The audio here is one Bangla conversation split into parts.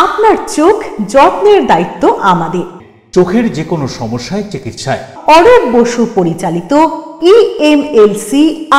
আপনার চোখ যত্নের দায়িত্ব আমাদের। চোখের যে কোনো সমস্যায় চিকিৎসায় অরূপ বসু পরিচালিত EMLC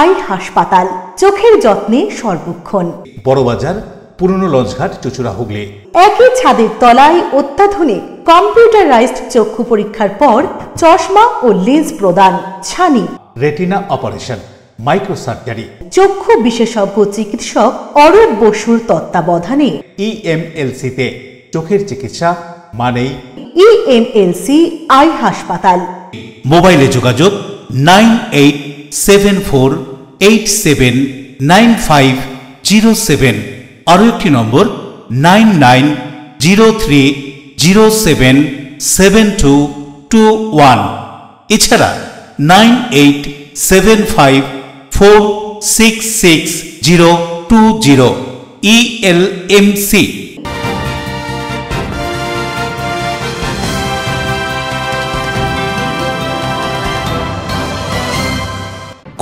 আই হাসপাতাল, চোখের যত্নে সর্বক্ষণ। বড়বাজার, পুরনো লঞ্চঘাট, চুঁচুড়া, হুগলি। একই ছাদের তলায় অত্যাধুনিক কম্পিউটারাইজড চক্ষু পরীক্ষার পর চশমা ও লেন্স প্রদান, ছানি, রেটিনা অপারেশন, মাইক্রোসার্জারি। চক্ষু বিশেষজ্ঞ চিকিৎসক অরূপ বসুর তত্ত্বাবধানে EMLC-তে চোখের চিকিৎসা মানেই EMLC আই হাসপাতাল। মোবাইলে যোগাযোগ 9874879507। আরও একটি নম্বর 9903077221। এছাড়া 9875466020 ELMC।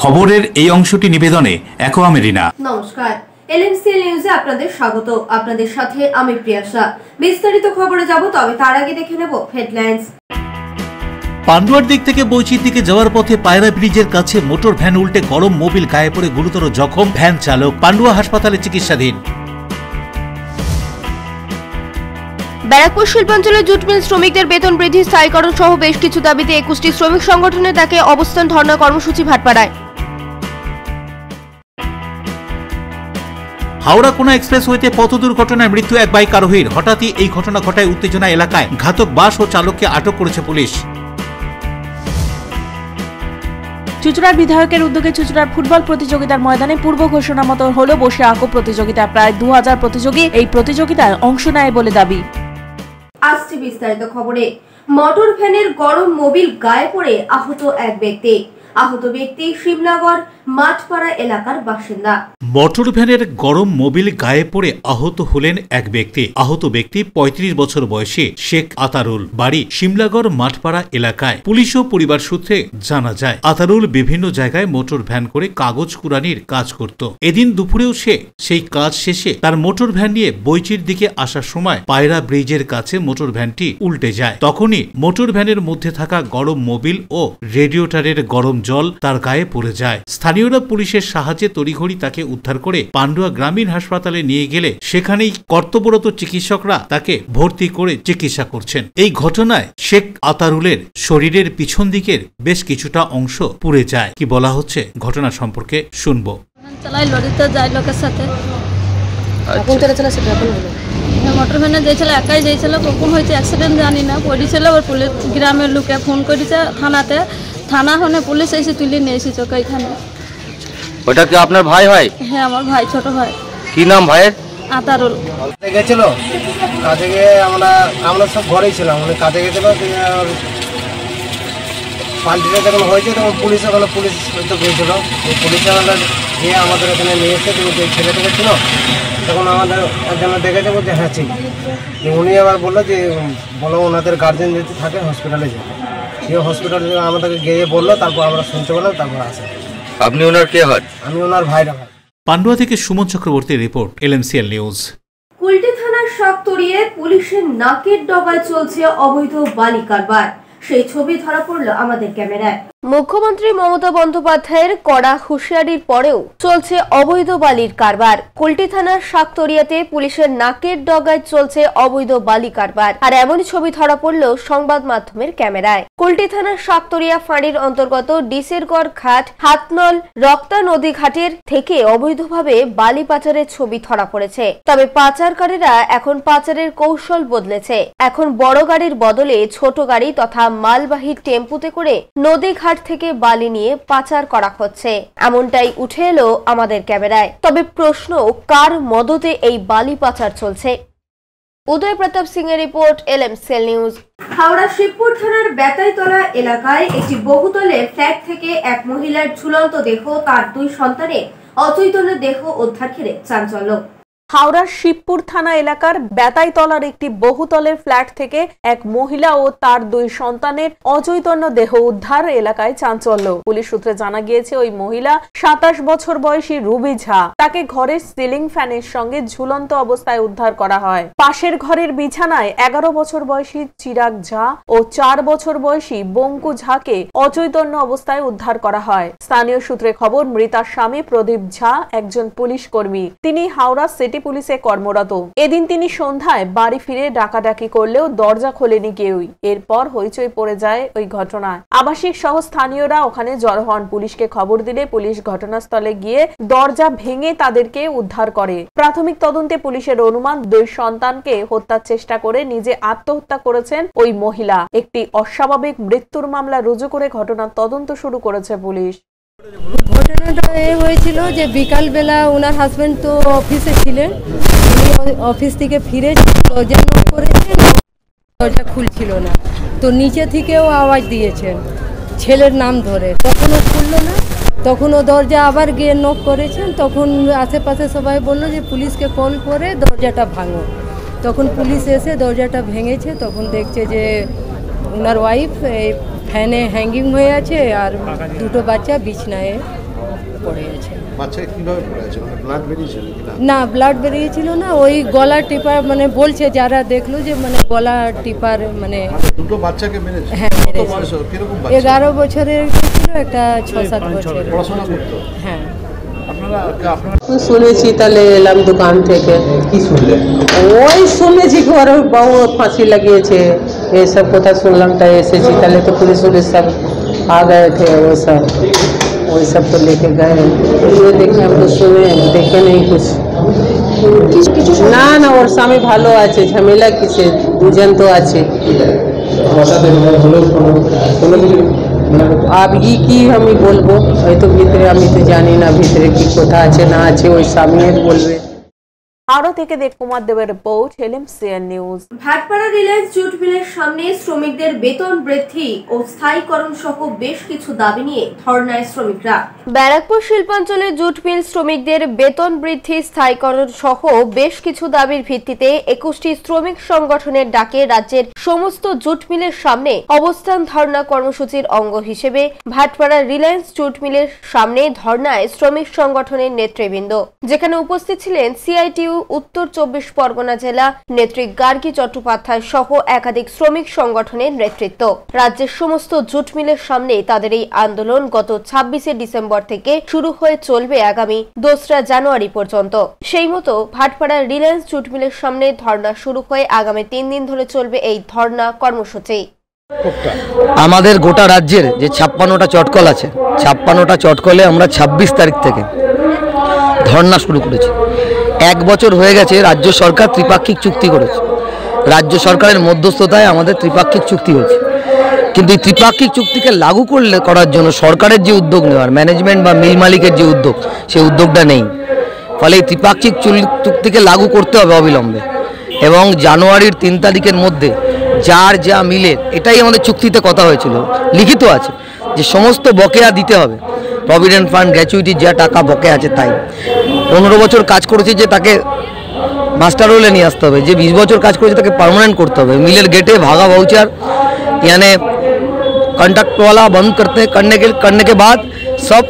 খবরের এই অংশটি নিবেদনে অ্যাকোয়া মেরিনা। নমস্কার, এলএমসিএল নিউজে আপনাদের স্বাগত। আপনাদের সাথে আমি প্রিয়াশা। বিস্তারিত খবরে যাব, তবে তার আগে দেখে নেব হেডলাইন্স। পান্ডুয়ার দিক থেকে বৈচির দিকে যাওয়ার পথে পায়রা ব্রিজের কাছে মোটর ভ্যান উল্টে গরম মোবিল গায়ে পড়ে গুরুতর জখম ভ্যান চালক, পান্ডুয়া হাসপাতালে চিকিৎসাধীন। ব্যারাকপুর শিল্পাঞ্চলের জুট মিল শ্রমিকদের বেতন বৃদ্ধি, স্থায়ীকরণ সহ বেশ কিছু দাবিতে 21টি শ্রমিক সংগঠনের ডাকে অবস্থান ধর্ণা কর্মসূচি ভাটপাড়ায়। হাওড়া কোনা এক্সপ্রেসওয়েতে পথ দুর্ঘটনায় মৃত্যু এক বাইক আরোহীর। হঠাৎই এই ঘটনা ঘটায় উত্তেজনা এলাকায়। ঘাতক বাস ও চালককে আটক করেছে পুলিশ। চুঁচুড়ার বিধায়কের উদ্যোগে চুঁচুড়ার ফুটবল প্রতিযোগিতার ময়দানে পূর্ব ঘোষণা মতো হলো বসে আঁকো প্রতিযোগিতা। প্রায় 2000 প্রতিযোগী এই প্রতিযোগিতায় অংশ নেয় বলে দাবি। আসছে বিস্তারিত খবরে। মোটর ভ্যানের গরম মোবিল গায়ে পড়ে আহত এক ব্যক্তি। আহত ব্যক্তি শিবনগর মাঠপাড়া এলাকার বাসিন্দা। মোটর ভ্যানের গরম মোবিল গায়ে পড়ে আহত হলেন এক ব্যক্তি। আহত ব্যক্তি 35 বছর বয়সী শেখ আতারুল, বাড়ি শিমলাগড় মাঠপাড়া এলাকায়। পুলিশ ও পরিবার সূত্রে জানা যায়, আতারুল বিভিন্ন জায়গায় মোটর ভ্যান করে কাগজ কুড়ানির কাজ করত। এদিন দুপুরেও সে সেই কাজ শেষে তার মোটর ভ্যান নিয়ে বৈচির দিকে আসার সময় পায়রা ব্রিজের কাছে মোটর ভ্যানটি উল্টে যায়। তখনই মোটর ভ্যানের মধ্যে থাকা গরম মোবিল ও রেডিয়েটরের গরম জল তার গায়ে পড়ে যায়। স্থানীয়রা পুলিশের সাহায্যে তড়িঘড়ি তাকে উদ্ধার করে পান্ডুয়া গ্রামীণ হাসপাতালে নিয়ে গেলে সেখানেই কর্তব্যরত চিকিৎসকরা তাকে ভর্তি করে চিকিৎসা করছেন। এই ঘটনায় শেখ আতারুলের শরীরের পিছন দিকের বেশ কিছুটা অংশ পুড়ে যায়। কি বলা হচ্ছে ঘটনা সম্পর্কে শুনবো। চালাই লরিতে যায় লোকের সাথে। মোটর ভ্যানে যাইছিল, একাই যাইছিল। কখন হয়েছে অ্যাক্সিডেন্ট জানি না, পড়েছিল। ওর পুলিশ গ্রামের লোকে ফোন করেছে থানাতে। থানা হনে পুলিশ এসে তুলে নিয়ে এসেছে ওকে এখানে। ওটা কি আপনার ভাই হয়? হ্যাঁ, আমার ভাই, ছোট ভাই। কি নাম ভাইয়ের? আতারুল। গেছিল কাজে গিয়ে, আমরা সব ঘরেই ছিলাম। উনি কাজে গেছিল, পাল্টিটা যখন হয়েছে তখন পুলিশ হয়তো গিয়েছিল। পুলিশ গিয়ে আমাদের এখানে নিয়ে এসে যে ছেলেটা ছিল, তখন আমাদের একজনে দেখেছে, বলছে হ্যাঁ ঠিক। উনি আবার বললো যে বলো ওনাদের গার্জেন যদি থাকে হসপিটালে যাবে। সে হসপিটালে আমাদেরকে গিয়ে বললো, তারপর আমরা শুনতে পেলাম, তারপর আসে। আপনি ওনার কে হন? আমি ওনার ভাইরা ভাই। পান্ডুয়া থেকে সুমন চক্রবর্তী রিপোর্ট, এলএমসিএল নিউজ। কুলটি থানার শাকতরিয়ে পুলিশের নাকের ডগায় চলছে অবৈধ বালি কারবার। সেই ছবি ধরা পড়ল আমাদের ক্যামেরায়। মুখ্যমন্ত্রী মমতা বন্দ্যোপাধ্যায়ের কড়া হুঁশিয়ারির পরেও চলছে অবৈধ বালির কারবার। কুলটি থানার শাকতরিয়াতে পুলিশের নাকের ডগায় চলছে অবৈধ বালি কারবার। আর এমনই ছবি ধরা পড়ল সংবাদ মাধ্যমের ক্যামেরায়। কুলটি থানার শাকতরিয়া ফাঁড়ির অন্তর্গত ডিসেরগড় ঘাট, হাতনল, রক্তা নদী ঘাটের থেকে অবৈধভাবে বালি পাচারের ছবি ধরা পড়েছে। তবে পাচারকারীরা এখন পাচারের কৌশল বদলেছে। এখন বড় গাড়ির বদলে ছোট গাড়ি তথা মালবাহী টেম্পুতে করে নদী ঘাট থেকে বালি নিয়ে পাচার করা হচ্ছে, এমনটাই উঠে এলো আমাদের ক্যামেরায়। তবে প্রশ্ন, কার মদতে এই বালি পাচার চলছে? উদয় প্রতাপ সিং এর রিপোর্ট, এলএমসিএল নিউজ। হাওড়া শিবপুর থানার বেতাইতলা এলাকায় একটি বহুতলে ফ্ল্যাট থেকে এক মহিলার ঝুলন্ত দেহ, তার 2 সন্তানের অচৈতন্য দেহ উদ্ধার ঘিরে চাঞ্চল্য। হাওড়ার শিবপুর থানা এলাকার বেতাইতলার একটি বহুতলের ফ্ল্যাট থেকে এক মহিলা ও তার 2 সন্তানের অচৈতন্য দেহ উদ্ধার, এলাকায় চাঞ্চল্য। পুলিশ সূত্রে জানা গিয়েছে ওই মহিলা 27 বছর বয়সী রুবি ঝা। তাকে ঘরের সিলিং ফ্যানের সঙ্গে ঝুলন্ত অবস্থায় উদ্ধার করা হয়। পাশের ঘরের বিছানায় 11 বছর বয়সী চিরাগ ঝা ও 4 বছর বয়সী বঙ্কু ঝাকে অচৈতন্য অবস্থায় উদ্ধার করা হয়। স্থানীয় সূত্রে খবর, মৃতার স্বামী প্রদীপ ঝা একজন পুলিশ কর্মী। তিনি হাওড়া সিটি পুলিশে কর্মরত। এদিন তিনি সন্ধ্যায় বাড়ি ফিরে ডাকাডাকি করলেও দরজা খোলেনি কেউই। এরপর হইচই পড়ে যায় ওই ঘটনায়। আবাসিক সহ স্থানীয়রা ওখানে জড়ো হন। পুলিশকে খবর দিলে পুলিশ ঘটনাস্থলে গিয়ে দরজা ভেঙে তাদেরকে উদ্ধার করে। প্রাথমিক তদন্তে পুলিশের অনুমান 2 সন্তানকে হত্যার চেষ্টা করে নিজে আত্মহত্যা করেছেন ওই মহিলা। একটি অস্বাভাবিক মৃত্যুর মামলা রুজু করে ঘটনার তদন্ত শুরু করেছে পুলিশ। ঘটনাটা হয়েছিল যে বিকালবেলা ওনার হাজব্যান্ড তো অফিসে ছিলেন, উনি অফিস থেকে ফিরে দরজা নক করেছেন, দরজা খুলছিল না, তো নিচে থেকেও আওয়াজ দিয়েছেন ছেলের নাম ধরে, তখনও খুললো না। তখনও দরজা আবার গিয়ে নক করেছেন, তখন আশেপাশে সবাই বললো যে পুলিশকে কল করে দরজাটা ভাঙো। তখন পুলিশ এসে দরজাটা ভেঙেছে, তখন দেখছে যে ওনার ওয়াইফ ফ্যানে হ্যাঙ্গিং হয়ে আছে আর 2টো বাচ্চা বিছনায় পড়ে আছে। না, ব্লাড বেরিয়েছিল না, ওই গলা টিপার মানে বলছে যারা দেখলো যে মানে গলা টিপার মানে 2টো বাচ্চাকে মেরেছে। হ্যাঁ, কিরকম বাচ্চা? 11 বছরের ছিল, একটা 6-7 বছরের। পড়াশোনা করতো? হ্যাঁ। শুনেছি, তাহলে এলাম দোকান থেকে। কি শুনলেন? ওই শুনেছি কি ওর বউ ফাঁসি লাগিয়েছে, এইসব কথা শুনলাম, তাই এসেছি। তাহলে তো পুলিশ সব आ गए थे, वही सब तो लेके गए। ये देखे हम तो सुने, देखे नहीं कुछ। ना ना, ওর স্বামী ভালো আছে, ঝামেলা কিসে, দুজন তো আছে। अब ये की আমি বলবো, হয়তো ভিতরে আমি তো জানি না ভিতরে কি কথা আছে না আছে, ওই স্বামী বলবে। আরো থেকে দেব কুমার দেবের report, LMCN news. Bhatpara Reliance jute মিলের সামনে শ্রমিকদের বেতন বৃদ্ধি ও স্থায়ীকরণ সহ বেশ কিছু দাবি নিয়ে ধর্নায় শ্রমিকরা। ব্যারাকপুর শিল্পাঞ্চলে জুট মিল শ্রমিকদের বেতন বৃদ্ধি, স্থায়ীকরণ সহ বেশ কিছু দাবির ভিত্তিতে 21টি শ্রমিক সংগঠনের ডাকে রাজ্যের সমস্ত জুট মিলের সামনে অবস্থান ধর্না কর্মসূচির অঙ্গ হিসেবে ভাটপাড়া রিলায়েন্স জুট মিলের সামনে ধর্নায় শ্রমিক সংগঠনের নেতৃবৃন্দ, যেখানে উপস্থিত ছিলেন CITU উত্তর 24 পরগনা জেলা নেত্রী গার্গী চট্টোপাধ্যায় সহ একাধিক শ্রমিক সংগঠনের নেতৃত্ব। রাজ্যের সমস্ত জুট মিলের সামনে তাদের এই আন্দোলন গত 26শে ডিসেম্বর থেকে শুরু হয়ে চলবে আগামী 2রা জানুয়ারি পর্যন্ত। সেই মতো ভাটপাড়া রিলায়েন্স জুট মিলের সামনে ধর্না শুরু হয়ে আগামী 3 দিন ধরে চলবে এই ধর্না কর্মসূচি। আমাদের গোটা রাজ্যের যে 56টা চটকল আছে, 56টা চটকলে আমরা 26 তারিখ থেকে ধর্না শুরু করেছি। 1 বছর হয়ে গেছে রাজ্য সরকার ত্রিপাক্ষিক চুক্তি করেছে, রাজ্য সরকারের মধ্যস্থতায় আমাদের ত্রিপাক্ষিক চুক্তি হয়েছে, কিন্তু এই ত্রিপাক্ষিক চুক্তিকে লাগু করার জন্য সরকারের যে উদ্যোগ নেওয়ার, ম্যানেজমেন্ট বা মিল মালিকের যে উদ্যোগ, সেই উদ্যোগটা নেই। ফলে এই ত্রিপাক্ষিক চুক্তিকে লাগু করতে হবে অবিলম্বে, এবং জানুয়ারির 3 তারিখের মধ্যে যার যা মিলের, এটাই আমাদের চুক্তিতে কথা হয়েছিল, লিখিত আছে যে সমস্ত বকেয়া দিতে হবে। প্রভিডেন্ট ফান্ড, গ্র্যাচুইটি যা টাকা বকেয়া আছে তাই। 15 বছর কাজ করেছে যে তাকে মাস্টার রোলে নিয়ে আসতে হবে, যে 20 বছর কাজ করেছে তাকে পার্মানেন্ট করতে হবে। मिलर गेटे भागा वाउचर यानी कॉन्ट्रैक्ट वाला बंद करने के बाद सब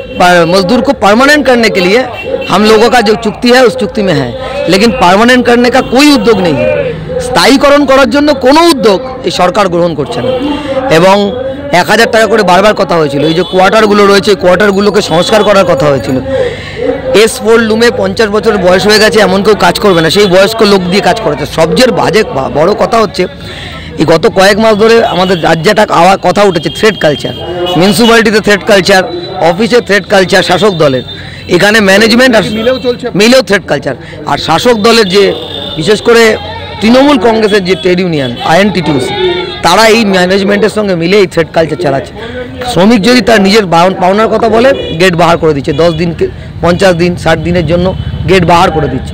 मजदूर को परमानेंट करने के लिए हम लोगों का जो चुक्ति है उस चुक्ति में है, लेकिन परमानेंट करने का कोई उद्योग नहीं है। স্থায়ীকরণ করার জন্য কোনো উদ্যোগ এই সরকার গ্রহণ করছে না। এবং 1000 টাকা করে বারবার কথা হয়েছিল। এই যে কোয়ার্টারগুলো রয়েছে, কোয়ার্টারগুলোকে সংস্কার করার কথা হয়েছিল। S4 লুমে 50 বছর বয়স হয়ে গেছে, এমন কেউ কাজ করবে না, সেই বয়স্ক লোক দিয়ে কাজ করেছে। সবচেয়ে বাজে বড় কথা হচ্ছে, এই গত কয়েক মাস ধরে আমাদের রাজ্যটা কথা উঠেছে থ্রেড কালচার। মিউনিসিপ্যালিটিতে থ্রেড কালচার, অফিসে থ্রেড কালচার শাসক দলের, এখানে ম্যানেজমেন্ট আর মিলেও থ্রেড কালচার। আর শাসক দলের যে বিশেষ করে তৃণমূল কংগ্রেসের যে ট্রেড ইউনিয়ন INTTUC, তারা এই ম্যানেজমেন্টের সঙ্গে মিলে এই থ্রেড কালচার চালাচ্ছে। শ্রমিক যদি তার নিজের পাওনার কথা বলে, গেট বাহার করে দিচ্ছে। 10 দিন, 50 দিন, 60 দিনের জন্য গেট বাহার করে দিচ্ছে।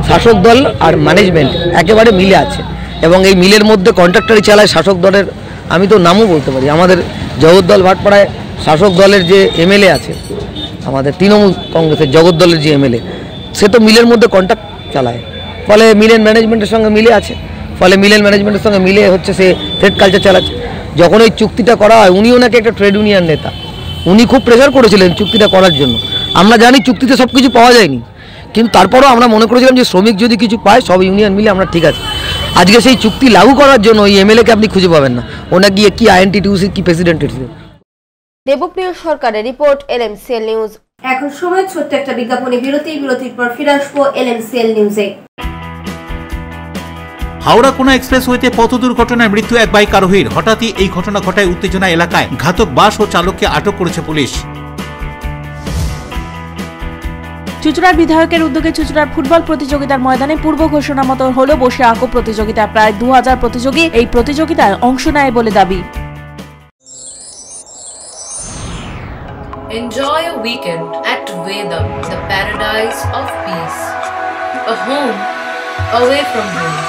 শাসক দল আর ম্যানেজমেন্ট একেবারে মিলে আছে, এবং এই মিলের মধ্যে কন্ট্রাক্টরি চালায় শাসক দলের। আমি তো নামও বলতে পারি, আমাদের জগদ্দল ভাটপাড়ায় শাসক দলের যে MLA আছে, আমাদের তৃণমূল কংগ্রেসের জগদ্দলের যে MLA, সে তো মিলের মধ্যে কন্ট্যাক্ট চালায়, ফলে মিলের ম্যানেজমেন্টের সঙ্গে মিলে আছে, ফলে মিলের ম্যানেজমেন্টের সঙ্গে মিলে হচ্ছে সে ট্রেড কালচার চালাচ্ছে। যখন ওই চুক্তিটা করা হয়, উনিও নাকি একটা ট্রেড ইউনিয়ন নেতা, উনি খুব প্রেশার করেছিলেন চুক্তিটা করার জন্য। আমরা জানি চুক্তিতে সব কিছু পাওয়া যায়নি, কিন্তু তারপরেও আমরা মনে করেছিলাম যে শ্রমিক যদি কিছু পায় সব ইউনিয়ন মিলে আমরা ঠিক আছে। আজকে সেই চুক্তি লাগু করার জন্য ওই এমএলএকে আপনি খুঁজে পাবেন না, ওনা গিয়ে কি আইএনটিটিউসি কি প্রেসিডেন্ট। দেবপ্রিয় সরকারের রিপোর্ট, এলএমসিএল নিউজ। এখন সময় ছোট্ট একটা বিজ্ঞাপনী বিরতির পর ফিরে আসবো এলএমসিএল নিউজে। হাওড়া কোনা এক্সপ্রেসওয়েতে পথ দুর্ঘটনায় মৃত্যু এক বাইক আরোহীর। হঠাৎই এই ঘটনা ঘটায় উত্তেজনা এলাকায়। ঘাতক বাস ও চালককে আটক করেছে পুলিশ। চুঁচুড়ার বিধায়কের উদ্যোগে চুঁচুড়ার ফুটবল প্রতিযোগিতার ময়দানে পূর্ব ঘোষণা মতো হলো বসে আঁকো প্রতিযোগিতা। প্রায় 2000 প্রতিযোগী এই প্রতিযোগিতায় অংশ নেয় বলে দাবি। Enjoy a weekend at Vedam, the paradise of peace. A home away from home.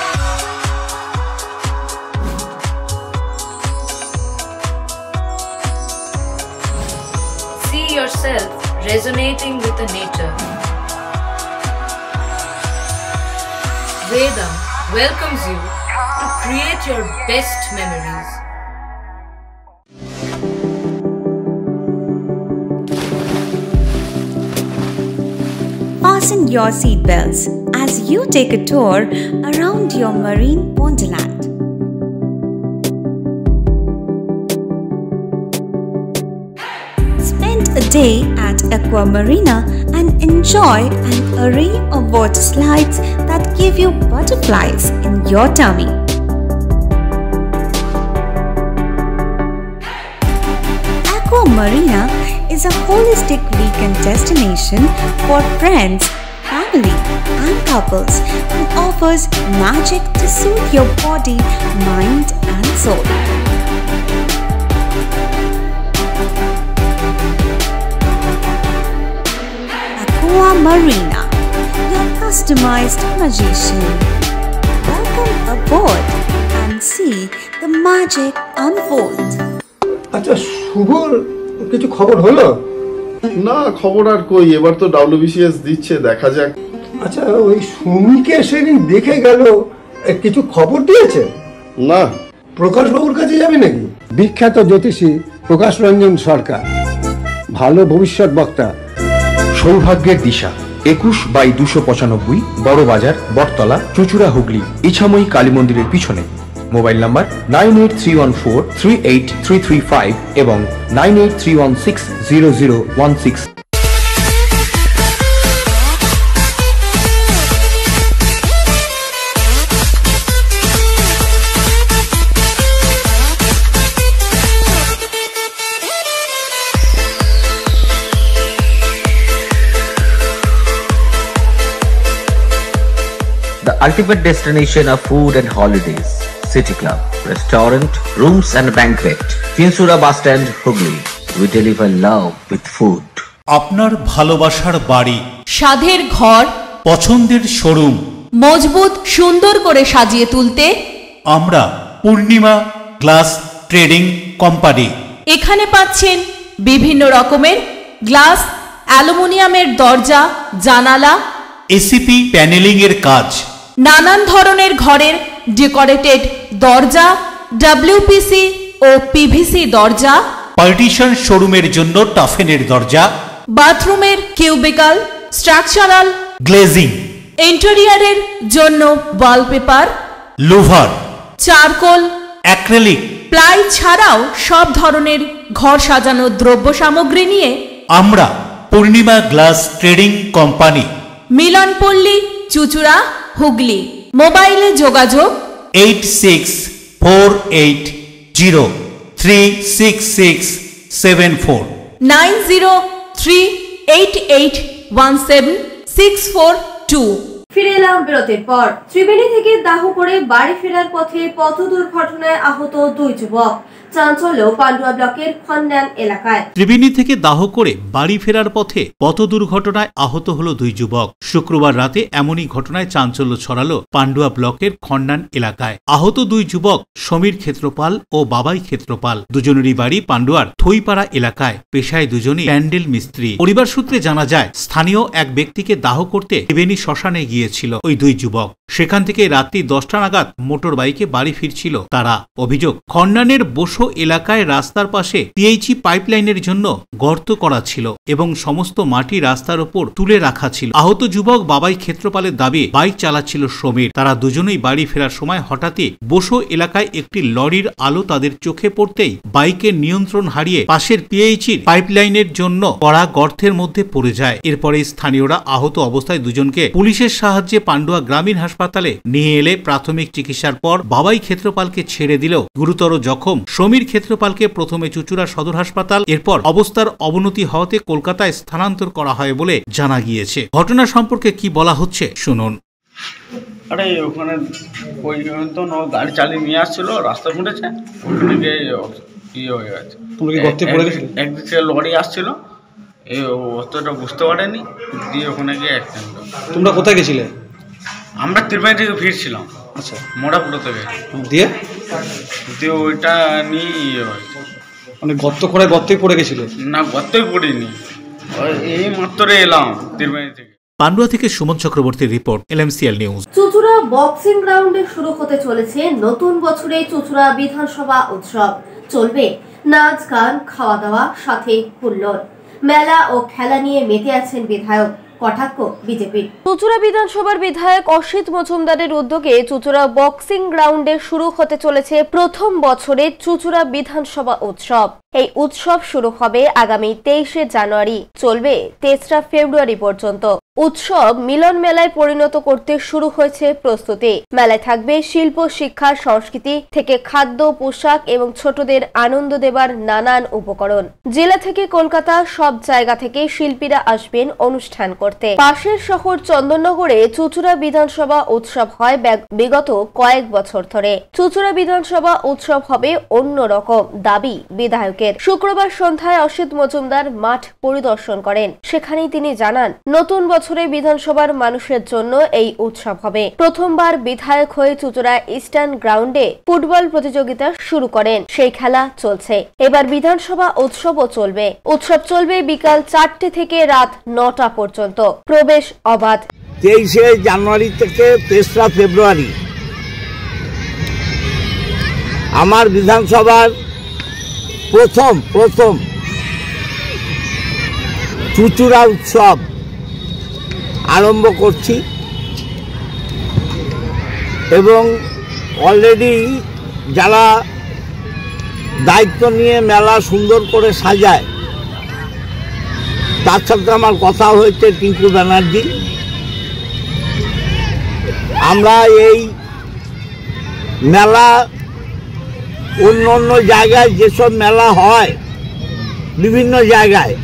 See yourself resonating with the nature. Vedam welcomes you to create your best memories. Fasten your seatbelts as you take a tour around your marine wonderland. Spend a day at Aqua Marina and enjoy an array of water slides that give you butterflies in your tummy. Aqua Marina is a holistic weekend destination for friends, family, and couples and offers magic to soothe your body, mind, and soul. Aqua Marina, your customized magician. Welcome aboard and see the magic unfold. আচ্ছা, শুভর কিছু খবর হলো? না, খবর আর কই, এবার তো WBCS দিচ্ছে, দেখা যাক। আচ্ছা, ওই সুমিকে সেদিন দেখে গেল, কিছু খবর দিয়েছে? না। প্রকাশ বাবুর কাছে যাবে নাকি? বিখ্যাত জ্যোতিষী প্রকাশ রঞ্জন সরকার, ভালো ভবিষ্যৎ বক্তা। সৌভাগ্যের দিশা 21/295 বড় বাজার, বটতলা, চুঁচুড়া, হুগলি, ইছাময়ী কালী মন্দিরের পিছনে। মোবাইল নাম্বার 9831438335 এবং 9831600016। The ultimate destination of food and holidays. City Club, restaurant, rooms and banquet. Finsura Bus Stand, Hugli. We deliver love with food. আপনার ভালোবাসার বাড়ি, স্বাদের ঘর, পছন্দের শোরুম মজবুত সুন্দর করে সাজিয়ে তুলতে আমরা পূর্ণিমা গ্লাস ট্রেডিং কোম্পানি। এখানে পাচ্ছেন বিভিন্ন রকমের গ্লাস, অ্যালুমিনিয়ামের দরজা, জানালা, এসিপি প্যানেলিং এর কাজ, নানান ধরনের ঘরের ডেকোরেটেড দরজা, ডব্লিউপিসি ও পিভিসি দরজা, পার্টিশন শোরুমের জন্য টাফেনের দরজা, বাথরুমের কিউবিকাল, স্ট্রাকচারাল গ্লেজিং, ইন্টেরিয়রের জন্য wallpaper, louvre, charcoal, acrylic, ply ছাড়াও সব ধরনের ঘর সাজানোর দ্রব্য সামগ্রী নিয়ে আমরা Purnima glass trading company, Milanpalli, চুঁচুড়া, হুগলি। মোবাইলে যোগাযোগ 8648036674 9038817642। ফিরে এলাম বিরতির পর। ত্রিবেণী থেকে দাহ করে বাড়ি ফেরার পথে পথ দুর্ঘটনায় আহত 2 যুবক। চাঞ্চল্য পান্ডুয়া ব্লকের খন্ডান এলাকায়। ত্রিবেণী থেকে দাহ করে বাড়ি ফেরার পথে পথ দুর্ঘটনায় আহত হলো 2 যুবক। শুক্রবার রাতে এমনই ঘটনায় চাঞ্চল্য ছড়ালো পান্ডুয়া ব্লকের খন্ডান এলাকায়। আহত 2 যুবক সমীর ক্ষেত্রপাল ও বাবাই ক্ষেত্রপাল। দুজনেরই বাড়ি পান্ডুয়ার থইপাড়া এলাকায়। পেশায় দুজনই প্যান্ডেল মিস্ত্রি। পরিবার সূত্রে জানা যায়, স্থানীয় এক ব্যক্তিকে দাহ করতে ত্রিবেণী শ্মশানে গিয়েছিল ওই 2 যুবক। সেখান থেকে রাত্রি 10টা নাগাদ মোটর বাইকে বাড়ি ফিরছিল তারা। অভিযোগ, খন্ডানের বসো এলাকায় রাস্তার পাশে পিএইচই পাইপলাইনের জন্য গর্ত করা ছিল এবং সমস্ত মাটি রাস্তার ওপর তুলে রাখা ছিল। আহত যুবক বাবাই ক্ষেত্রপালের দাবি, বাইক চালাচ্ছিল সমীর। তারা দুজনেই বাড়ি ফেরার সময় হঠাৎই বসো এলাকায় একটি লরির আলো তাদের চোখে পড়তেই বাইকের নিয়ন্ত্রণ হারিয়ে পাশের পিএইচির পাইপলাইনের জন্য করা গর্তের মধ্যে পড়ে যায়। এরপরে স্থানীয়রা আহত অবস্থায় দুজনকে পুলিশের সাহায্যে পান্ডুয়া গ্রামীণ হাসপাতালে নিয়ে এলে প্রাথমিক চিকিৎসার পর বাবাই ক্ষেত্রপালকে ছেড়ে দিলেও গুরুতর জখম সমীর ক্ষেত্রপালকে প্রথমে চুঁচুড়া সদর হাসপাতাল, এরপর অবস্থার অবনতি হওয়াতে কলকাতায় স্থানান্তর করা হয় বলে জানা গিয়েছে। ঘটনা সম্পর্কে কি বলা হচ্ছে শুনুন। আরে ওখানে ওই তো গাড়ি চালিয়ে নিয়ে আসছিল, রাস্তা ফুটেছে, ওখানে গিয়ে ইয়ে হয়ে গেছে। একদিক থেকে লরি আসছিল, এই অতটা বুঝতে পারেনি, দিয়ে ওখানে গিয়ে অ্যাক্সিডেন্ট। তোমরা কোথায় গেছিলে? আমরা ত্রিবেণী থেকে ফিরছিলাম। আচ্ছা, মোড়াপুর থেকে। দিয়ে ওইটা নিয়ে ইয়ে হয়েছে। মানে গর্ত করে গর্তেই পড়ে গেছিলে? না, গর্তেই পড়িনি, এই মাত্র এলাম ত্রিবেণী থেকে। পান্ডুয়া থেকে সুমন চক্রবর্তীর রিপোর্ট, LMCL নিউজ। চুঁচুড়া বক্সিং গ্রাউন্ডে শুরু হতে চলেছে নতুন বছরে চুঁচুড়া বিধানসভা উৎসব। চলবে নাচ, গান, খাওয়া দাওয়া, সাথে হুল্লোড়। মেলা ও খেলা নিয়ে মেতে আছেন বিধায়ক। কটাক্ষ বিজেপির। চুঁচুড়া বিধানসভার বিধায়ক অসিত মজুমদারের উদ্যোগে চুঁচুড়া বক্সিং গ্রাউন্ডে শুরু হতে চলেছে প্রথম বছরে চুঁচুড়া বিধানসভা উৎসব। এই উৎসব শুরু হবে আগামী 23শে জানুয়ারি, চলবে 3রা ফেব্রুয়ারি পর্যন্ত। উৎসব মিলন মেলায় পরিণত করতে শুরু হয়েছে প্রস্তুতি। মেলায় থাকবে শিল্প, শিক্ষা, সংস্কৃতি থেকে খাদ্য, পোশাক এবং ছোটদের আনন্দ দেবার নানান উপকরণ। জেলা থেকে কলকাতা সব জায়গা থেকে শিল্পীরা আসবেন অনুষ্ঠান করতে। পাশের শহর চন্দননগরে চুঁচুড়া বিধানসভা উৎসব হয় বিগত কয়েক বছর ধরে। চুঁচুড়া বিধানসভা উৎসব হবে অন্যরকম, দাবি বিধায়কের। শুক্রবার সন্ধ্যায় অসিত মজুমদার মাঠ পরিদর্শন করেন। সেখানেই তিনি জানান, নতুন বছরে বিধানসভার মানুষের জন্য এই উৎসব হবে। প্রথমবার বিধায়ক হয়ে চুঁচুড়া ইস্টার্ন গ্রাউন্ডে ফুটবল প্রতিযোগিতা শুরু করেন। সেই খেলা চলছে। এবার বিধানসভা উৎসবও চলবে। উৎসব চলবে বিকাল 4টে থেকে রাত 9টা পর্যন্ত। প্রবেশ অবাধ। 23শে জানুয়ারি থেকে 3রা ফেব্রুয়ারি আমার বিধানসভার প্রথম চুঁচুড়া উৎসব আরম্ভ করছি এবং অলরেডি যারা দায়িত্ব নিয়ে মেলা সুন্দর করে সাজায় তার সাথে আমার কথা হয়েছে টিঙ্কু ব্যানার্জি। আমরা এই মেলা অন্য জায়গায় যেসব মেলা হয় বিভিন্ন জায়গায়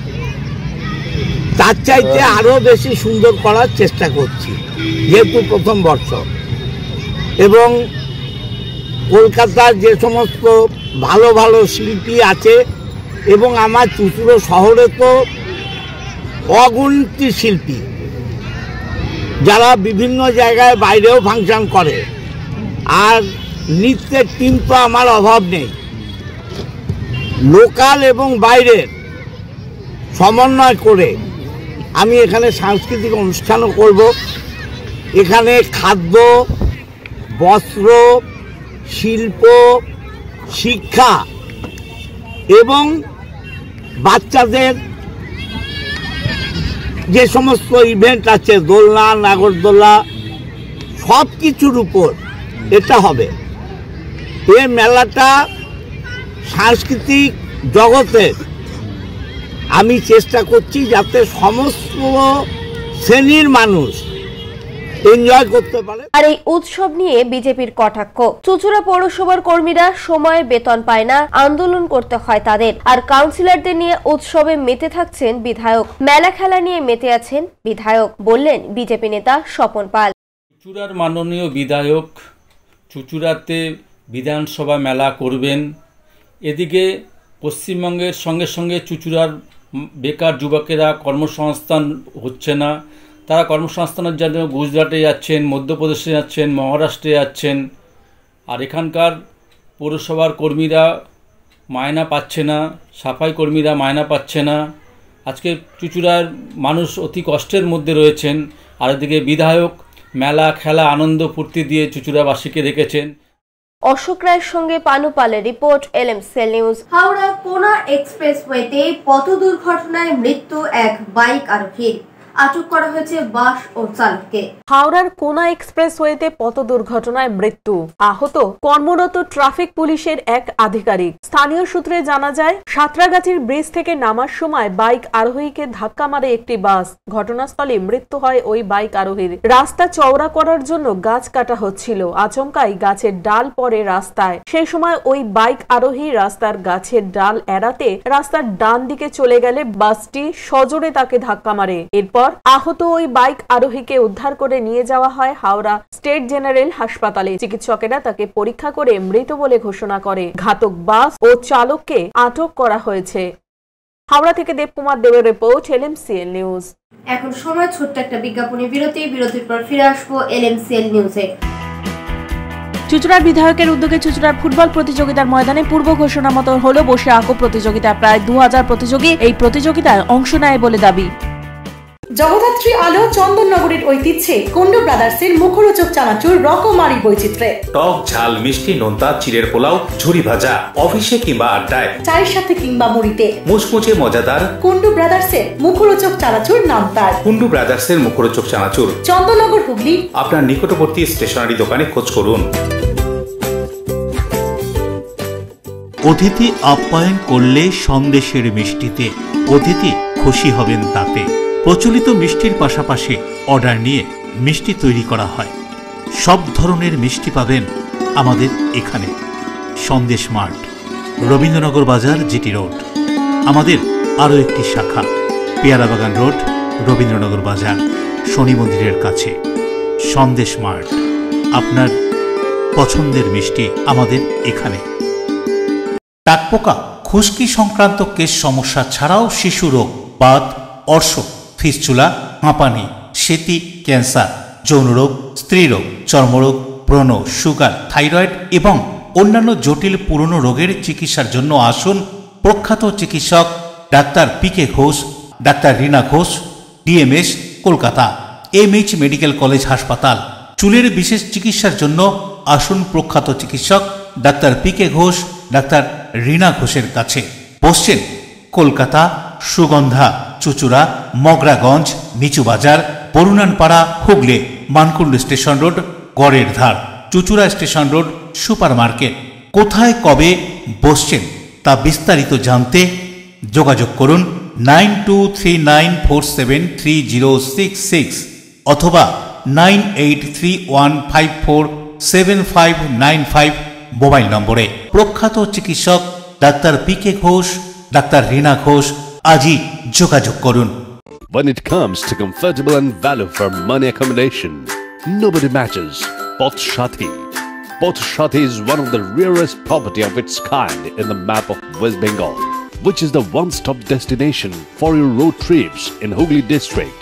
তার চাইতে আরও বেশি সুন্দর করার চেষ্টা করছি, যেহেতু প্রথম বর্ষ। এবং কলকাতার যে সমস্ত ভালো ভালো শিল্পী আছে এবং আমার চুঁচুড়া শহরে তো অগণিত শিল্পী যারা বিভিন্ন জায়গায় বাইরেও ফাংশন করে, আর নৃত্যের টিম তো আমার অভাব নেই। লোকাল এবং বাইরের সমন্বয় করে আমি এখানে সাংস্কৃতিক অনুষ্ঠানও করব। এখানে খাদ্য, বস্ত্র, শিল্প, শিক্ষা এবং বাচ্চাদের যে সমস্ত ইভেন্ট আছে, দোলনা, নাগরদোলা, সব কিছুর উপর এটা হবে। এই মেলাটা সাংস্কৃতিক জগতের আমি চেষ্টা করছি যাতে সমস্ত শ্রেণীর মানুষ এনজয় করতে পারে। আর এই উৎসব নিয়ে বিজেপির কটাক্ষ। চুঁচুড়া পৌরসভার কর্মীরা সময়ে বেতন পায় না, আন্দোলন করতে হয় তাদের। আর কাউন্সিলরদের নিয়ে উৎসবে মেতে থাকছেন বিধায়ক। মেলা খেলা নিয়ে মেতে আছেন বিধায়ক, বললেন বিজেপি নেতা স্বপন পাল। চুঁচুড়ার মাননীয় বিধায়ক চুঁচুড়াতে বিধানসভা মেলা করবেন এদিকে পশ্চিমবঙ্গের সঙ্গে সঙ্গে চুঁচুড়ার বেকার যুবকেরা কর্মসংস্থান হচ্ছে না। তারা কর্মসংস্থানের জন্য গুজরাটে যাচ্ছেন, মধ্যপ্রদেশে যাচ্ছেন, মহারাষ্ট্রে যাচ্ছেন। আর এখানকার পৌরসভার কর্মীরা মায়না পাচ্ছে না, সাফাই কর্মীরা মায়না পাচ্ছে না। আজকে চুঁচুড়ার মানুষ অতি কষ্টের মধ্যে রয়েছেন। আর এদিকে বিধায়ক মেলা খেলা আনন্দ ফুর্তি দিয়ে চুঁচুড়াবাসীকে রেখেছেন। অশোক রায়ের সঙ্গে পানু পালের রিপোর্ট, LMCL নিউজ। হাওড়া কোনা এক্সপ্রেসওয়েতে পথ দুর্ঘটনায় মৃত্যু এক বাইক আরোহীর, আটক করা হয়েছে বাস ও চালককে। হাওড়ার কোনা এক্সপ্রেসওয়েতে পথ দুর্ঘটনায় মৃত্যু, আহত কর্মরত ট্রাফিক পুলিশের এক আধিকারিক। স্থানীয় সূত্রে জানা যায়, সাঁতরাগাছির ব্রিজ থেকে নামার সময় বাইক আরোহীকে ধাক্কা মারে একটি বাস। ঘটনাস্থলে মৃত্যু হয় ওই বাইক আরোহীর। রাস্তা চওড়া করার জন্য গাছ কাটা হচ্ছিল, আচমকাই গাছের ডাল পড়ে রাস্তায়। সেই সময় ওই বাইক আরোহী রাস্তার গাছের ডাল এড়াতে রাস্তার ডান দিকে চলে গেলে বাসটি সজোরে তাকে ধাক্কা মারে। এরপর আহত ওই বাইক আরোহীকে উদ্ধার করে নিয়ে যাওয়া হয় হাওড়া স্টেট জেনারেল হাসপাতালে। চিকিৎসকেরা তাকে পরীক্ষা করে মৃত বলে ঘোষণা করে। ঘাতক বাস ও চালককে আটক করা হয়েছে। হাওড়া থেকে দেবকুমার দেবের রিপোর্ট, LMCL নিউজ। এখন সময় ছোট্ট একটা বিজ্ঞাপনী বিরতির পর ফিরে আসবো LMCL নিউজে। চুঁচুড়ার বিধায়কের উদ্যোগে চুঁচুড়ার ফুটবল প্রতিযোগিতার ময়দানে পূর্ব ঘোষণা মতো হলো বসে আঁকো প্রতিযোগিতা। প্রায় 2000 প্রতিযোগী এই প্রতিযোগিতায় অংশ নেয় বলে দাবি। জগদ্ধাত্রী আলো চন্দননগরের ঐতিহ্যে কুন্ডু ব্রাদার্সের মুখরোচক চানাচুর রকমারি বৈচিত্র্যে, টক ঝাল মিষ্টি নোনতা চিড়ের পোলাও ঝুরি ভাজা, অফিসে কিংবা আড্ডায়, চায়ের সাথে কিংবা মুড়িতে মুচমুচে মজাদার কুন্ডু ব্রাদার্সের মুখরোচক চানাচুর নাম তার। কুন্ডু ব্রাদার্সের মুখরোচক চানাচুর চন্দননগর, হুগলি। আপনার নিকটবর্তী স্টেশনারি দোকানে খোঁজ করুন। অতিথি আপ্যায়ন করলে সন্দেশের মিষ্টিতে অতিথি খুশি হবেন তাতে। প্রচলিত মিষ্টির পাশাপাশি অর্ডার নিয়ে মিষ্টি তৈরি করা হয়। সব ধরনের মিষ্টি পাবেন আমাদের এখানে। সন্দেশ মার্ট, রবীন্দ্রনগর বাজার, জিটি রোড। আমাদের আরও একটি শাখা পেয়ারাবাগান রোড, রবীন্দ্রনগর বাজার, শনি মন্দিরের কাছে। সন্দেশ মার্ট, আপনার পছন্দের মিষ্টি আমাদের এখানে। টাকপোকা, খুশকি সংক্রান্ত কেশ সমস্যা ছাড়াও শিশু রোগ, বাত, অর্শ, ফিস্চুলা, হাঁপানি, সেতি, ক্যান্সার, যৌন রোগ, স্ত্রী রোগ, চর্মরোগ, ব্রণ, সুগার, থাইরয়েড এবং অন্যান্য জটিল পুরনো রোগের চিকিৎসার জন্য আসুন প্রখ্যাত চিকিৎসক doctor PK Ghosh, doctor Rina Ghosh, DMS, Kolkata, MH medical college হাসপাতাল। চুলের বিশেষ চিকিৎসার জন্য আসুন প্রখ্যাত চিকিৎসক doctor PK Ghosh, doctor Rina ঘোষের কাছে। বসছেন কলকাতা, সুগন্ধা, চুঁচুড়া, মগরাগঞ্জ, নিচু বাজার, বরুণানপাড়া, হুগলি, মানকুণ্ড স্টেশন রোড, গড়ের ধার, চুঁচুড়া স্টেশন রোড, সুপার মার্কেট। কোথায় কবে বসছেন তা বিস্তারিত জানতে যোগাযোগ করুন 9239473066 অথবা 9831547595 মোবাইল নম্বরে। প্রখ্যাত চিকিৎসক doctor PK Ghosh, doctor Rina Ghosh, আজই যোগাযোগ করুন। When it comes to comfortable and value for money accommodation, nobody matches Pothshati. Pothshati is one of the rarest property of its kind in the map of West Bengal, which is the one-stop destination for your road trips in Hooghly district.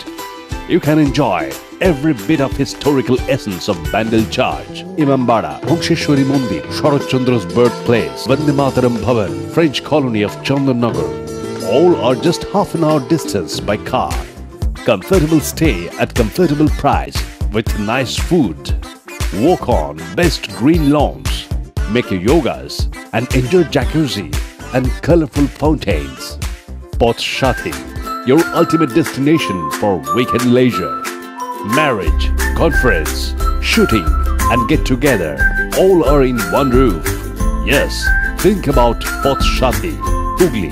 You can enjoy every bit of historical essence of Bandel Charge, Imambara, Bhongsheshwari Mandir, Sharat Chandra's birthplace, Vande Mataram Bhavan, French colony of Chandanagar. All are just half an hour distance by car. Comfortable stay at comfortable price with nice food. Walk on best green lawns, make your yogas and enjoy jacuzzi and colorful fountains. Pothshati, your ultimate destination for weekend leisure. Marriage, conference, shooting and get together all are in one roof. Yes, think about Pothshati, Hooghly.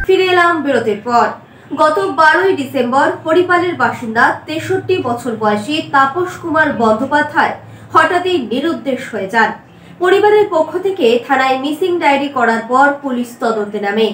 ফিরে এলাম বিরতির পর। গত 12ই ডিসেম্বর হরিপালের বাসিন্দা 63 বছর বয়সী তাপস কুমার বন্দ্যোপাধ্যায় হঠাৎই নিরুদ্দেশ হয়ে যান। পরিবারের পক্ষ থেকে থানায় মিসিং ডায়েরি করার পর পুলিশ তদন্তে নামে।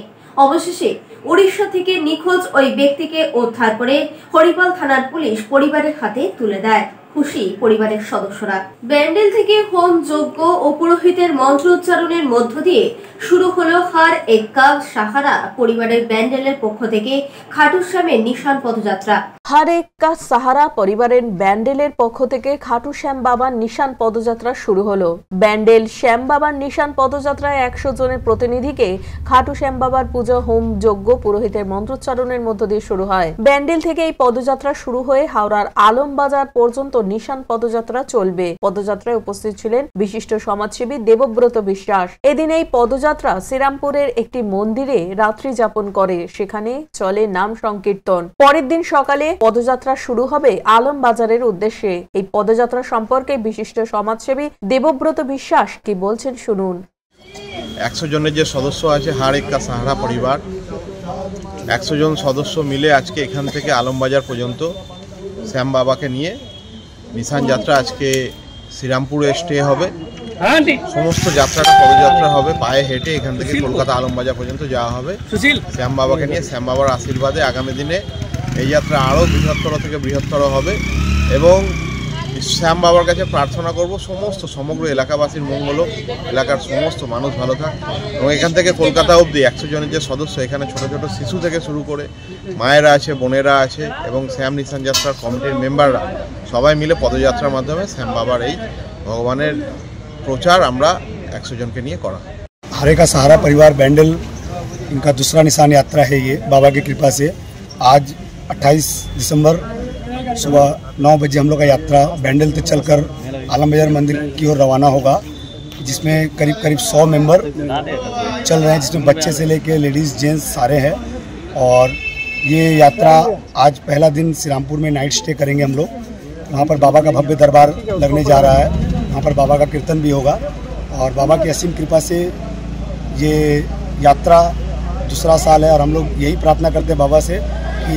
অবশেষে উড়িষ্যা থেকে নিখোঁজ ওই ব্যক্তিকে উদ্ধার করে হরিপাল থানার পুলিশ পরিবারের হাতে তুলে দেয়। খুশি পরিবারের সদস্যরা। ব্যান্ডেল থেকে হোম যজ্ঞ ও পুরোহিতের মন্ত্রোচ্চারণের মধ্য দিয়ে শুরু হলো হার এক্কা সাহারা পরিবারের ব্যান্ডেলের পক্ষ থেকে খাটুশ্যামের নিশান পদযাত্রা। হার এক্কা সাহারা পরিবারের ব্যান্ডেলের পক্ষ থেকে খাটু শ্যাম বাবার নিশান পদযাত্রা শুরু হলো। ব্যান্ডেল শ্যাম বাবার নিশান পদযাত্রায় 100 জনের প্রতিনিধিকে খাটু শ্যাম বাবার পূজা, হোম যজ্ঞ, পুরোহিতের মন্ত্রোচ্চারণের মধ্য দিয়ে শুরু হয়। ব্যান্ডেল থেকে এই পদযাত্রা শুরু হয়ে হাওড়ার আলমবাজার পর্যন্ত নিশান পদযাত্রা চলবে। পদযাত্রায় উপস্থিত ছিলেন বিশিষ্ট সমাজসেবী দেবব্রত বিশ্বাস। এদিন এই পদযাত্রা শ্রীরামপুরের একটি মন্দিরে রাত্রি যাপন করে, সেখানে চলে নাম সংকীর্তন। পরের দিন সকালে পদযাত্রা শুরু হবে আলমবাজারের উদ্দেশ্যে। এই পদযাত্রা সম্পর্কে বিশিষ্ট সমাজসেবী দেবব্রত বিশ্বাস কি বলছেন শুনুন। 100 জনের যে সদস্য আছে হার এক্কা সাহারা পরিবার, 100 জন সদস্য মিলে আজকে এখান থেকে আলমবাজার পর্যন্ত শ্যাম বাবাকে নিয়ে নিশান যাত্রা আজকে শ্রীরামপুরে স্টে হবে। সমস্ত যাত্রাটা পদযাত্রা হবে, পায়ে হেঁটে এখান থেকে কলকাতা আলমবাজার পর্যন্ত যাওয়া হবে শ্যাম বাবাকে নিয়ে। শ্যাম বাবার আশীর্বাদে আগামী দিনে এই যাত্রা আরও বৃহত্তর থেকে বৃহত্তর হবে এবং শ্যাম বাবার কাছে প্রার্থনা করব সমগ্র এলাকাবাসীর মঙ্গল হোক, এলাকার সমস্ত মানুষ ভালো থাক এবং এখান থেকে কলকাতা অবধি 100 জনের যে সদস্য, এখানে ছোট ছোট শিশু থেকে শুরু করে মায়েরা আছে, বোনেরা আছে এবং শ্যাম নিশান যাত্রার কমিটির মেম্বাররা সবাই মিলে পদযাত্রার মাধ্যমে শ্যাম বাবার এই ভগবানের प्रचार আমরা 100 जन के लिए करा। हर एक्का सहारा परिवार बैंडल इनका दूसरा निशान यात्रा है। ये बाबा की कृपा से आज 28 दिसंबर सुबह 9 बजे हम लोग का यात्रा बैंडल से चलकर आलमबाजार मंदिर की ओर रवाना होगा, जिसमें करीब 100 मेंबर चल रहे हैं, जिसमें बच्चे से लेके लेडीज़ जेंट्स सारे हैं। और ये यात्रा आज पहला दिन श्रीरामपुर में नाइट स्टे करेंगे हम लोग। वहाँ पर बाबा का भव्य दरबार लगने जा रहा है, वहाँ पर बाबा का कीर्तन भी होगा और बाबा की असीम कृपा से ये यात्रा दूसरा साल है और हम लोग यही प्रार्थना करते हैं बाबा से कि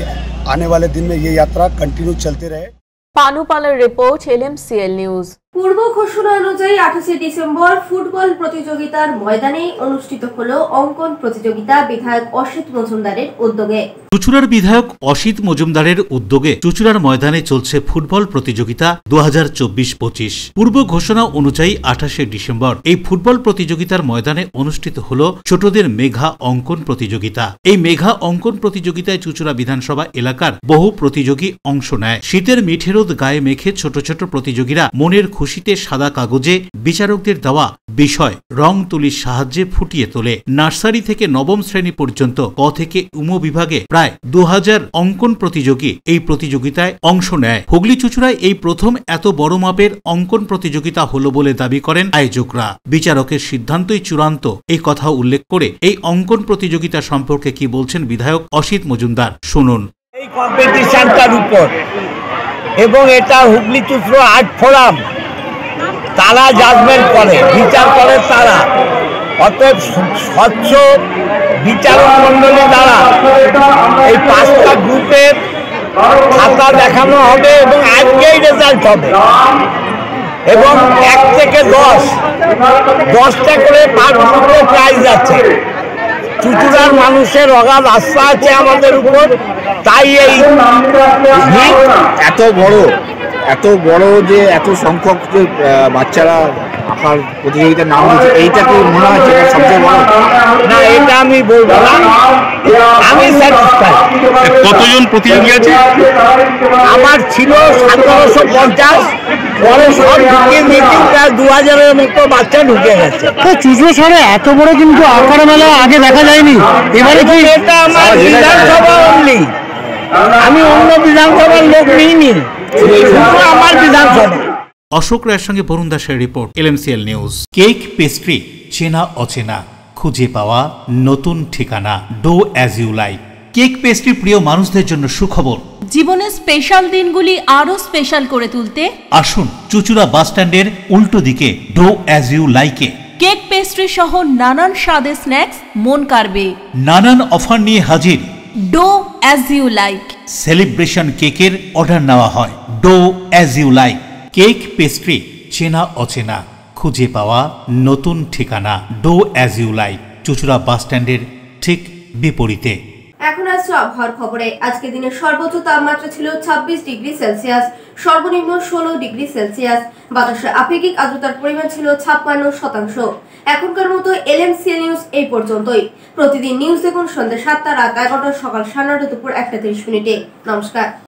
आने वाले दिन में ये यात्रा कंटिन्यू चलते रहे। पानुपालेर रिपोर्ट, LMCL न्यूज। পূর্ব ঘোষণা অনুযায়ী 28 ডিসেম্বর ফুটবল প্রতিযোগিতার ময়দানে অনুষ্ঠিত হলো অঙ্কন প্রতিযোগিতা বিধায়ক অসিত মজুমদারের উদ্যোগে। চুঁচুড়ার বিধায়ক অসিত মজুমদারের উদ্যোগে চুঁচুড়ার ময়দানে চলছে ফুটবল প্রতিযোগিতা 2024-25। পূর্ব ঘোষণা অনুযায়ী 28 ডিসেম্বর এই ফুটবল প্রতিযোগিতার ময়দানে অনুষ্ঠিত হল ছোটদের মেঘা অঙ্কন প্রতিযোগিতা। এই মেঘা অঙ্কন প্রতিযোগিতায় চুঁচুড়া বিধানসভা এলাকার বহু প্রতিযোগী অংশ নেয়। শীতের মিঠে রোদ গায়ে মেখে ছোট ছোট প্রতিযোগীরা মনের খুশিতে সাদা কাগজে বিচারকদের দেওয়া বিষয় রং তুলির সাহায্যে ফুটিয়ে তোলে। নার্সারি থেকে নবম শ্রেণী পর্যন্ত ক থেকে উম বিভাগে প্রায় 2000 অঙ্কন প্রতিযোগী এই প্রতিযোগিতায় অংশ নেয়। হুগলি চুঁচুড়ায় এই প্রথম এত বড় মাপের অঙ্কন প্রতিযোগিতা হলো বলে দাবি করেন আয়োজকরা। বিচারকের সিদ্ধান্তই চূড়ান্ত এই কথা উল্লেখ করে এই অঙ্কন প্রতিযোগিতা সম্পর্কে কি বলছেন বিধায়ক অসিত মজুমদার, শুনুন। এই কম্পিটিশনটার উপর এবং এটা হুগলি চুঁচুড়া আর্ট ফোরাম তারা জাজমেন্ট করে, বিচার করে তারা। অতএব স্বচ্ছ বিচারক মন্ডলী দ্বারা এই 5টা গ্রুপের খাতা দেখানো হবে এবং আজকেই রেজাল্ট হবে এবং 1 থেকে 10টা করে পার গ্রুপে প্রাইজ আছে। চুঁচুড়ার মানুষের অগাধ আস্থা আছে আমাদের উপর, তাই এই এত বড় যে এত সংখ্যক যে বাচ্চারা আঁকার প্রতিযোগিতার নাম দিয়েছে, এইটা কি মনে হচ্ছে সবচেয়ে বড়? না, এটা আমি বলবো না, আমি স্যাটিসফাইড। কতজন প্রতিযোগী আছে? আমার ছিল 1750, পরে সব ঢুকিয়ে দিয়েছি, প্রায় 2000-এর মতো বাচ্চা ঢুকে গেছে। চুঁচুড়া শহরে এত বড় কিন্তু আঁকার মেলা আগে দেখা যায়নি। এবারে কি এটা আমার বিধানসভা অনলি, আমি অন্য বিধানসভার লোক নিইনি, আমার বিধানসভা। অশোক রায়ের সঙ্গে বরুণ দাসের report, LMCL news. Cake pastry চেনা অচেনা, খুঁজে পাওয়া নতুন ঠিকানা, do as you like. Cake pastry প্রিয় মানুষদের জন্য সুখবর। জীবনের স্পেশাল দিনগুলি আরো স্পেশাল করে তুলতে আসুন চুঁচুড়া বাস স্ট্যান্ডের উল্টো দিকে ডো অ্যাজ ইউ লাইকে। কেক পেস্ট্রি সহ নানান স্বাদের স্ন্যাক্স মন কাড়বে। নানান অফার নিয়ে হাজির do as you like. Celebration কেকের অর্ডার নেওয়া হয়। Do as you like. Cake pastry চেনা অচেনা, খুঁজে পাওয়া নতুন ঠিকানা, ডো অ্যাজ ইউ লাইক, চুঁচুড়া বাস স্ট্যান্ডের ঠিক বিপরীতে। এখন আসছে আবহাওয়ার খবরে। আজকে দিনের সর্বোচ্চ তাপমাত্রা ছিল 26 ডিগ্রি সেলসিয়াস, সর্বনিম্ন 16 ডিগ্রি সেলসিয়াস। বাতাসে আপেক্ষিক আর্দ্রতার পরিমাণ ছিল 56%। এখনকার মতো LMC নিউজ এই পর্যন্তই। প্রতিদিন নিউজ দেখুন সন্ধ্যা 7টা, রাত 11টা, সকাল 9:30, দুপুর 1:30। নমস্কার।